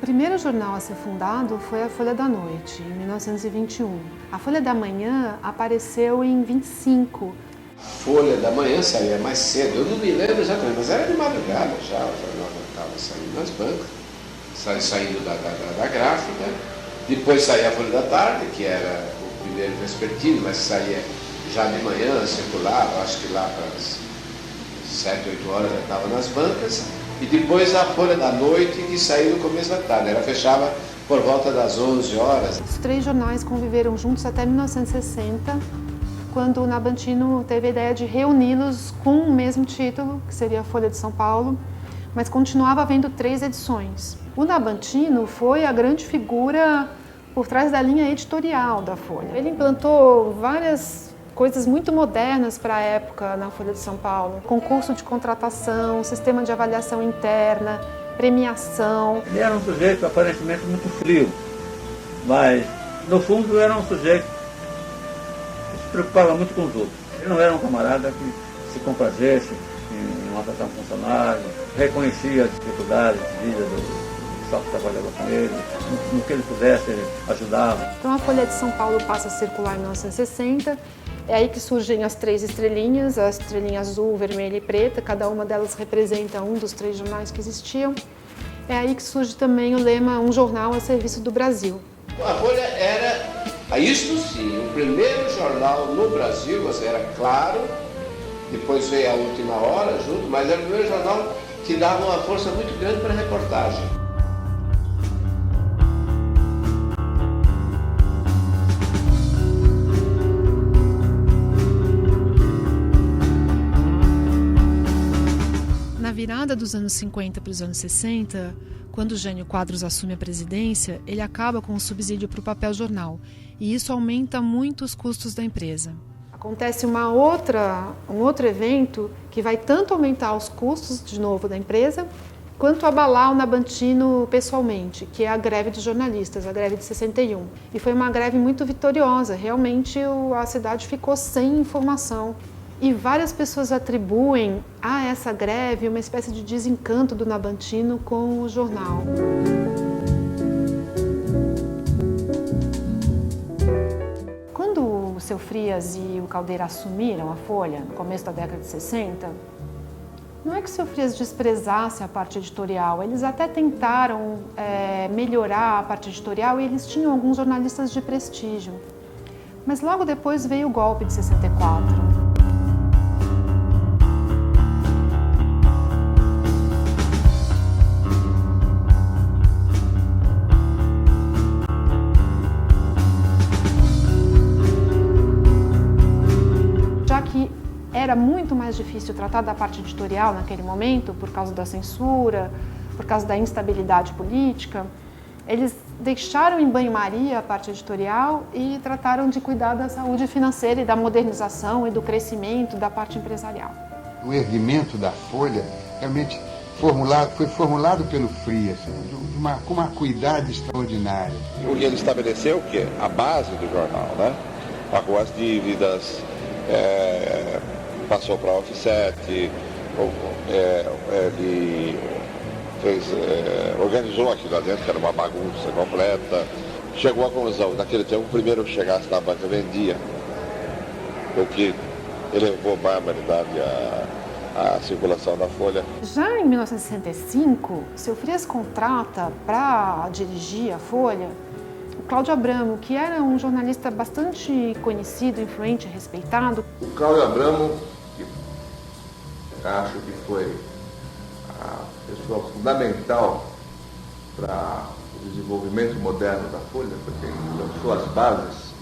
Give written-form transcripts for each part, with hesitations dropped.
primeiro jornal a ser fundado foi a Folha da Noite, em 1921. A Folha da Manhã apareceu em 25. Folha da Manhã saía mais cedo, eu não me lembro exatamente, mas era de madrugada já, o jornal estava saindo nas bancas, saindo da gráfica. Depois saía a Folha da Tarde, que era o primeiro vespertino, mas saía já de manhã, circulava, acho que lá para as 7, 8 horas já estava nas bancas. E depois a Folha da Noite, que saiu no começo da tarde, ela fechava por volta das 11 horas. Os três jornais conviveram juntos até 1960, quando o Nabantino teve a ideia de reuni-los com o mesmo título, que seria a Folha de São Paulo, mas continuava havendo 3 edições. O Nabantino foi a grande figura por trás da linha editorial da Folha. Ele implantou várias coisas muito modernas para a época na Folha de São Paulo. Concurso de contratação, sistema de avaliação interna, premiação. Ele era um sujeito aparentemente muito frio, mas no fundo era um sujeito que se preocupava muito com os outros. Ele não era um camarada que se comprazesse em maltratar um funcionário, reconhecia as dificuldades de vida do pessoal que trabalhava com ele, no que ele pudesse ele ajudava. Então a Folha de São Paulo passa a circular em 1960. É aí que surgem as 3 estrelinhas, a estrelinha azul, vermelha e preta, cada uma delas representa um dos 3 jornais que existiam. É aí que surge também o lema "Um jornal a serviço do Brasil". A Folha era, isto sim, o primeiro jornal no Brasil, era Claro, depois veio a Última Hora junto, mas era o primeiro jornal que dava uma força muito grande para a reportagem. Na virada dos anos 50 para os anos 60, quando Jânio Quadros assume a presidência, ele acaba com o subsídio para o papel jornal, e isso aumenta muito os custos da empresa. Acontece um outro evento que vai tanto aumentar os custos, de novo, da empresa, quanto abalar o Nabantino pessoalmente, que é a greve dos jornalistas, a greve de 61. E foi uma greve muito vitoriosa, realmente a cidade ficou sem informação. E várias pessoas atribuem a essa greve uma espécie de desencanto do Nabantino com o jornal. Quando o Seu Frias e o Caldeira assumiram a Folha, no começo da década de 60, não é que o Seu Frias desprezasse a parte editorial, eles até tentaram melhorar a parte editorial e eles tinham alguns jornalistas de prestígio. Mas logo depois veio o golpe de 64. Era muito mais difícil tratar da parte editorial naquele momento, por causa da censura, por causa da instabilidade política. Eles deixaram em banho-maria a parte editorial e trataram de cuidar da saúde financeira e da modernização e do crescimento da parte empresarial. O erguimento da Folha realmente foi formulado pelo Frias, com uma acuidade extraordinária. E ele estabeleceu o quê? A base do jornal, né? Pagou as dívidas, passou para a Offset, ele organizou aquilo lá dentro, que era uma bagunça completa. Chegou à conclusão, naquele tempo, o primeiro que chegasse na banca vendia, o que elevou barbaridade a circulação da Folha. Já em 1965, Seu Frias contrata para dirigir a Folha o Cláudio Abramo, que era um jornalista bastante conhecido, influente, respeitado. O Cláudio Abramo, que acho que foi a pessoa fundamental para o desenvolvimento moderno da Folha, porque ele lançou as bases.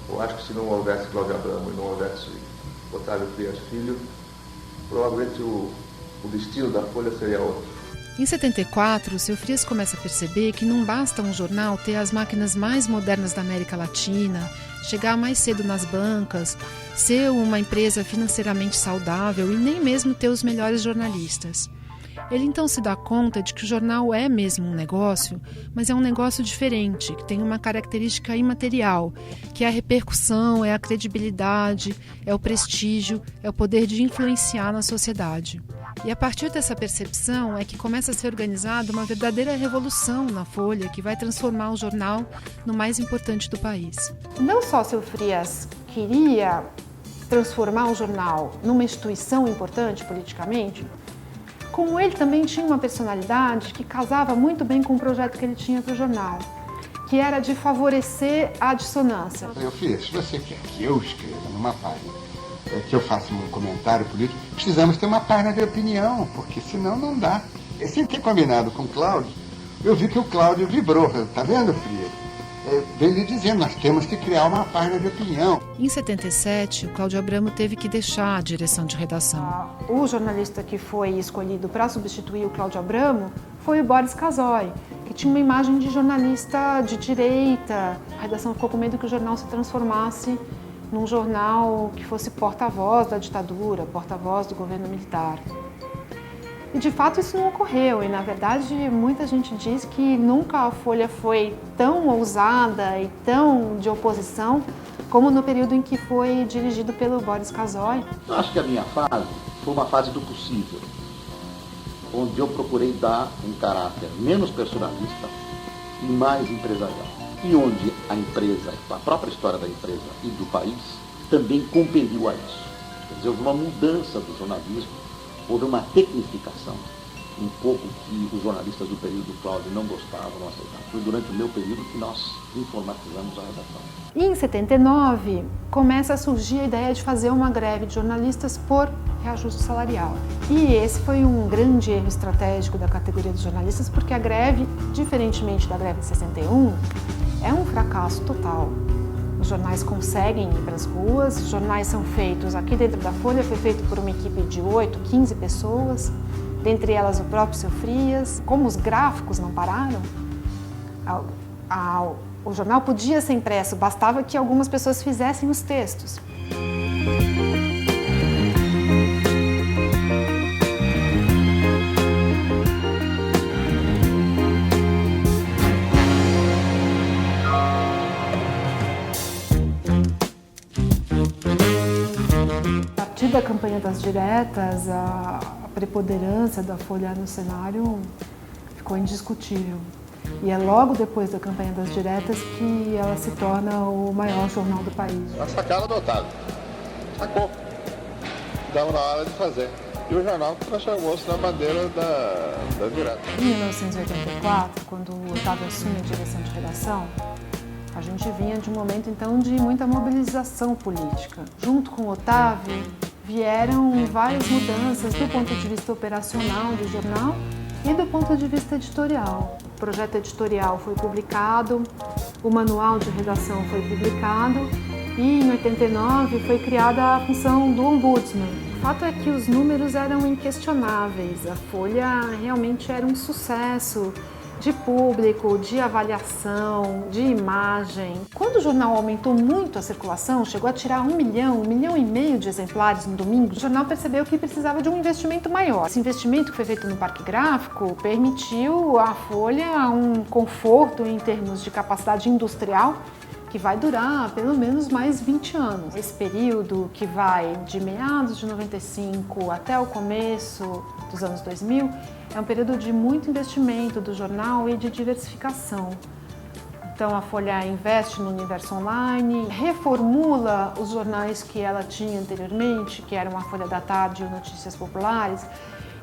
Eu acho que se não houvesse Cláudio Abramo e não houvesse Otávio Frias Filho, provavelmente o destino da Folha seria outro. Em 74, Seu Frias começa a perceber que não basta um jornal ter as máquinas mais modernas da América Latina, chegar mais cedo nas bancas, ser uma empresa financeiramente saudável e nem mesmo ter os melhores jornalistas. Ele então se dá conta de que o jornal é mesmo um negócio, mas é um negócio diferente, que tem uma característica imaterial, que é a repercussão, é a credibilidade, é o prestígio, é o poder de influenciar na sociedade. E a partir dessa percepção é que começa a ser organizada uma verdadeira revolução na Folha, que vai transformar o jornal no mais importante do país. Não só seu Frias queria transformar o jornal numa instituição importante politicamente, como ele também tinha uma personalidade que casava muito bem com o projeto que ele tinha para o jornal, que era de favorecer a dissonância. Eu fiz, se você quer que eu escreva numa página, que eu faça um comentário político, precisamos ter uma página de opinião, porque senão não dá. E sem ter combinado com o Cláudio, eu vi que o Cláudio vibrou, tá vendo, Frias? Veio lhe dizendo, nós temos que criar uma página de opinião. Em 77, o Cláudio Abramo teve que deixar a direção de redação. O jornalista que foi escolhido para substituir o Cláudio Abramo foi o Boris Casoy, que tinha uma imagem de jornalista de direita. A redação ficou com medo que o jornal se transformasse num jornal que fosse porta-voz da ditadura, porta-voz do governo militar. E de fato isso não ocorreu, e na verdade muita gente diz que nunca a Folha foi tão ousada e tão de oposição como no período em que foi dirigido pelo Boris Casoy. Eu acho que a minha fase foi uma fase do possível, onde eu procurei dar um caráter menos personalista e mais empresarial. E onde a empresa, a própria história da empresa e do país também compeliu a isso. Quer dizer, houve uma mudança do jornalismo, houve uma tecnificação, um pouco que os jornalistas do período do Cláudio não gostavam, não aceitavam. Foi durante o meu período que nós informatizamos a redação. E em 79, começa a surgir a ideia de fazer uma greve de jornalistas por reajuste salarial. E esse foi um grande erro estratégico da categoria dos jornalistas, porque a greve, diferentemente da greve de 61, é um fracasso total. Os jornais conseguem ir para as ruas, os jornais são feitos, aqui dentro da Folha foi feito por uma equipe de 8, 15 pessoas, dentre elas o próprio seu Frias. Como os gráficos não pararam, o jornal podia ser impresso, bastava que algumas pessoas fizessem os textos. A partir da campanha das diretas, a preponderância da Folha no cenário ficou indiscutível. E é logo depois da campanha das diretas que ela se torna o maior jornal do país. A sacada do Otávio. Sacou. Estava na hora de fazer. E o jornal transformou-se na bandeira da direta. Em 1984, quando o Otávio assume a direção de redação, a gente vinha de um momento, então, de muita mobilização política. Junto com o Otávio, vieram várias mudanças do ponto de vista operacional do jornal e do ponto de vista editorial. O projeto editorial foi publicado, o manual de redação foi publicado e, em 89, foi criada a função do ombudsman. O fato é que os números eram inquestionáveis, a Folha realmente era um sucesso de público, de avaliação, de imagem. Quando o jornal aumentou muito a circulação, chegou a tirar 1 milhão e meio de exemplares no domingo, o jornal percebeu que precisava de um investimento maior. Esse investimento que foi feito no parque gráfico permitiu à Folha um conforto em termos de capacidade industrial que vai durar pelo menos mais 20 anos. Esse período que vai de meados de 95 até o começo dos anos 2000 é um período de muito investimento do jornal e de diversificação. Então a Folha investe no universo online, reformula os jornais que ela tinha anteriormente, que eram a Folha da Tarde e o Notícias Populares,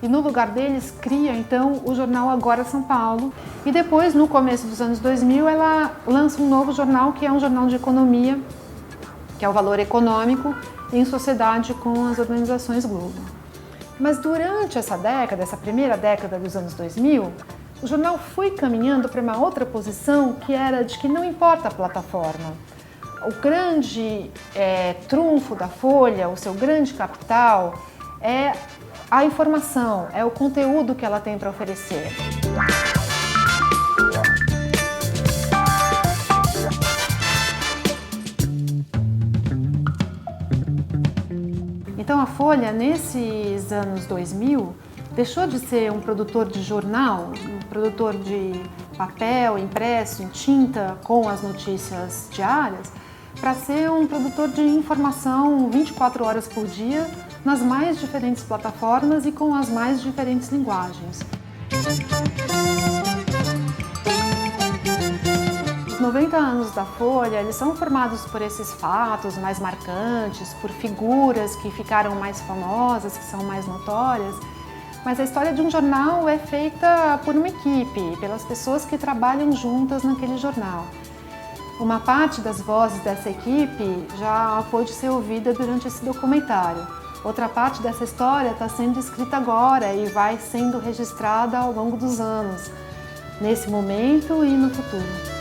e no lugar deles cria então o jornal Agora São Paulo. E depois, no começo dos anos 2000, ela lança um novo jornal, que é um jornal de economia, que é o Valor Econômico, em sociedade com as organizações Globo. Mas durante essa década, essa primeira década dos anos 2000, o jornal foi caminhando para uma outra posição, que era de que não importa a plataforma. O grande trunfo da Folha, o seu grande capital, é a informação, é o conteúdo que ela tem para oferecer. Então a Folha, nesses anos 2000, deixou de ser um produtor de jornal, um produtor de papel impresso em tinta com as notícias diárias, para ser um produtor de informação 24 horas por dia nas mais diferentes plataformas e com as mais diferentes linguagens. Os 90 anos da Folha, eles são formados por esses fatos mais marcantes, por figuras que ficaram mais famosas, que são mais notórias, mas a história de um jornal é feita por uma equipe, pelas pessoas que trabalham juntas naquele jornal. Uma parte das vozes dessa equipe já pôde ser ouvida durante esse documentário. Outra parte dessa história está sendo escrita agora e vai sendo registrada ao longo dos anos, nesse momento e no futuro.